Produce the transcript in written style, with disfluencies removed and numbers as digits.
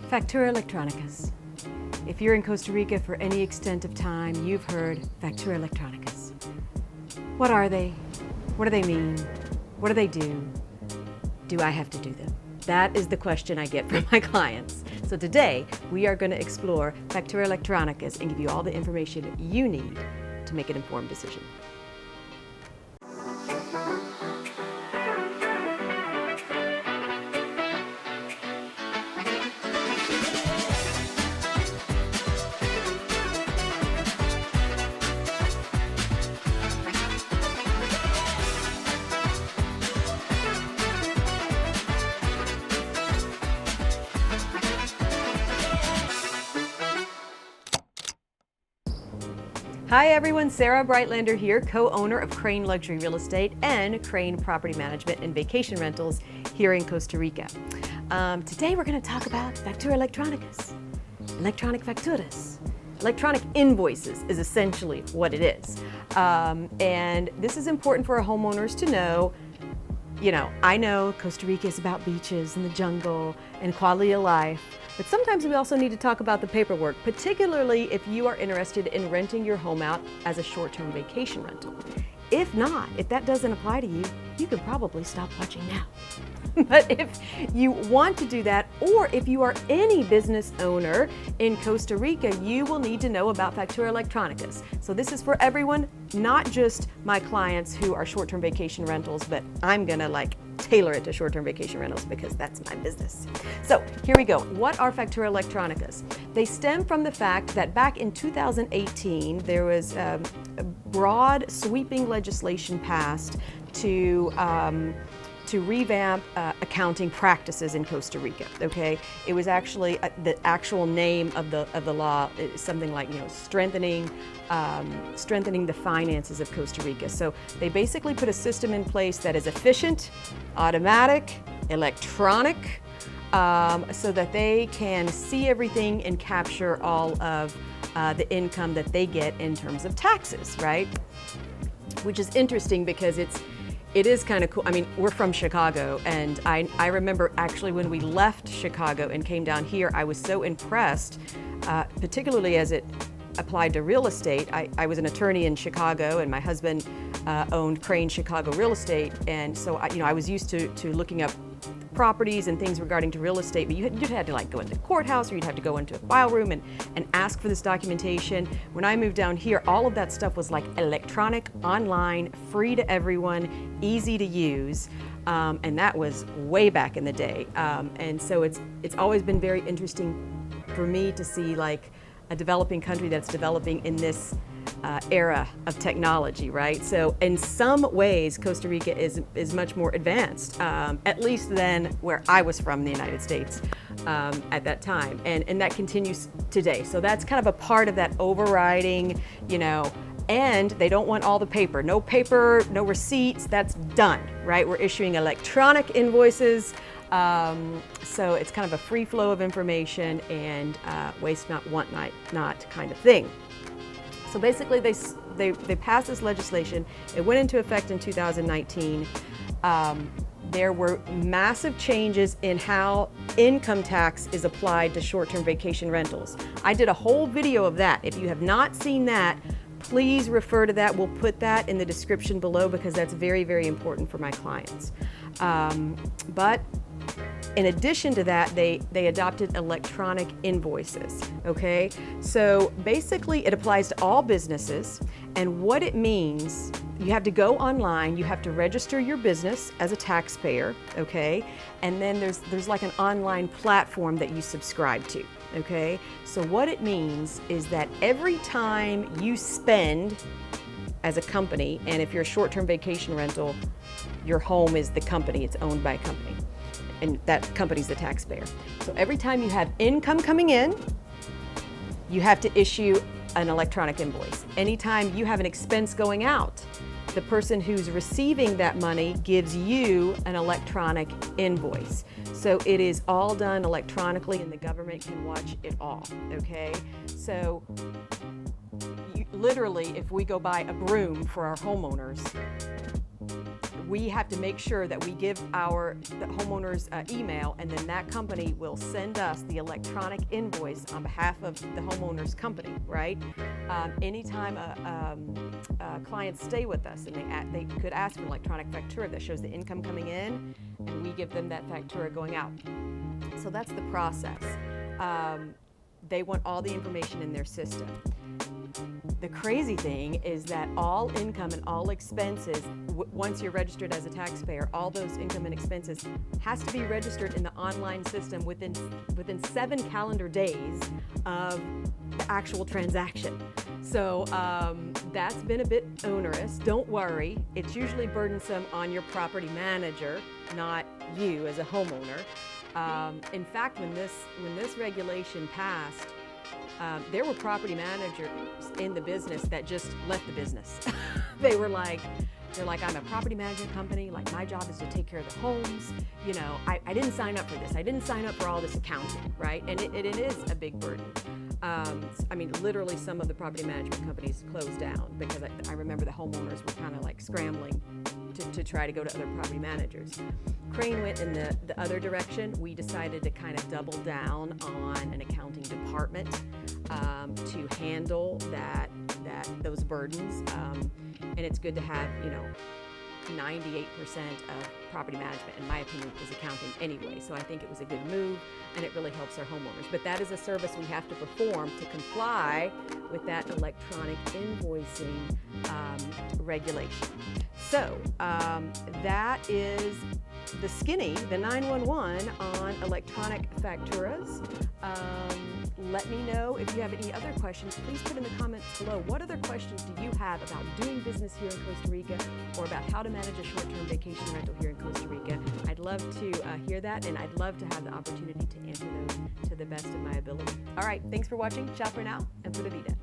Factura Electrónicas. If you're in Costa Rica for any extent of time, you've heard Factura Electrónicas. What are they? What do they mean? What do they do? Do I have to do them? That is the question I get from my clients. So today, we are going to explore Factura Electrónicas and give you all the information you need to make an informed decision. Hi everyone, Sarah Breitlander here, co-owner of Crane Luxury Real Estate and Crane Property Management and Vacation Rentals here in Costa Rica. Today we're going to talk about Factura Electrónicas, electronic facturas. Electronic invoices is essentially what it is. And this is important for our homeowners to know. You know, I know Costa Rica is about beaches and the jungle and quality of life, but sometimes we also need to talk about the paperwork, particularly if you are interested in renting your home out as a short-term vacation rental. If not, if that doesn't apply to you, you could probably stop watching now. But if you want to do that, or if you are any business owner in Costa Rica, you will need to know about Factura Electrónicas. So this is for everyone, not just my clients who are short-term vacation rentals, but I'm gonna tailor it to short-term vacation rentals because that's my business. So here we go. What are Factura Electrónicas? They stem from the fact that back in 2018, there was a broad sweeping legislation passed to revamp accounting practices in Costa Rica. Okay, it was actually the actual name of the law is something like strengthening the finances of Costa Rica. So they basically put a system in place that is efficient, automatic, electronic, so that they can see everything and capture all of the income that they get in terms of taxes, right? Which is interesting because it is kind of cool. I mean, we're from Chicago, and I remember actually when we left Chicago and came down here, I was so impressed, particularly as it applied to real estate. I was an attorney in Chicago, and my husband owned Crane Chicago Real Estate, and so I was used to looking up properties and things regarding to real estate, but you'd had to go into the courthouse, or you'd have to go into a file room and ask for this documentation. When I moved down here, all of that stuff was electronic, online, free to everyone, easy to use, and that was way back in the day. And so it's always been very interesting for me to see a developing country that's developing in this era of technology, right? So in some ways, Costa Rica is much more advanced, at least than where I was from, the United States, at that time. And that continues today. So that's kind of a part of that overriding, and they don't want all the paper. No paper, no receipts, that's done, right? We're issuing electronic invoices. So it's kind of a free flow of information and waste not, want not kind of thing. So basically they passed this legislation. It went into effect in 2019. There were massive changes in how income tax is applied to short-term vacation rentals. I did a whole video of that. If you have not seen that, please refer to that. We'll put that in the description below because that's very, very important for my clients. But in addition to that, they adopted electronic invoices, okay? So basically it applies to all businesses, and what it means, you have to go online, you have to register your business as a taxpayer, okay? And then there's like an online platform that you subscribe to, okay? So what it means is that every time you spend as a company, and if you're a short-term vacation rental, your home is the company, it's owned by a company, and that company's the taxpayer. So every time you have income coming in, you have to issue an electronic invoice. Anytime you have an expense going out, the person who's receiving that money gives you an electronic invoice. So it is all done electronically, and the government can watch it all, okay? So literally, if we go buy a broom for our homeowners, we have to make sure that we give the homeowner's email, and then that company will send us the electronic invoice on behalf of the homeowner's company, right? Anytime clients stay with us, and they could ask for an electronic factura that shows the income coming in, and we give them that factura going out. So that's the process. They want all the information in their system. The crazy thing is that all income and all expenses, once you're registered as a taxpayer, all those income and expenses has to be registered in the online system within 7 calendar days of the actual transaction. So that's been a bit onerous. Don't worry, it's usually burdensome on your property manager, not you as a homeowner. In fact, when this regulation passed, there were property managers in the business that just left the business. They're like, I'm a property management company. Like, my job is to take care of the homes. You know, I didn't sign up for this. I didn't sign up for all this accounting, right? And it is a big burden. I mean, literally, some of the property management companies closed down because I remember the homeowners were kind of like scrambling to try to go to other property managers. Crane went in the other direction. We decided to kind of double down on an accounting department to handle those burdens. And it's good to have, 98% of property management, in my opinion, is accounting anyway. So I think it was a good move, and it really helps our homeowners. But that is a service we have to perform to comply with that electronic invoicing regulation. So that is the skinny, the 911 on electronic facturas. Let me know if you have any other questions. Please put in the comments below. What other questions do you have about doing business here in Costa Rica, or about how to manage a short-term vacation rental here in Costa Rica? I'd love to hear that, and I'd love to have the opportunity to answer those to the best of my ability. All right, thanks for watching. Ciao for now, and Pura Vida.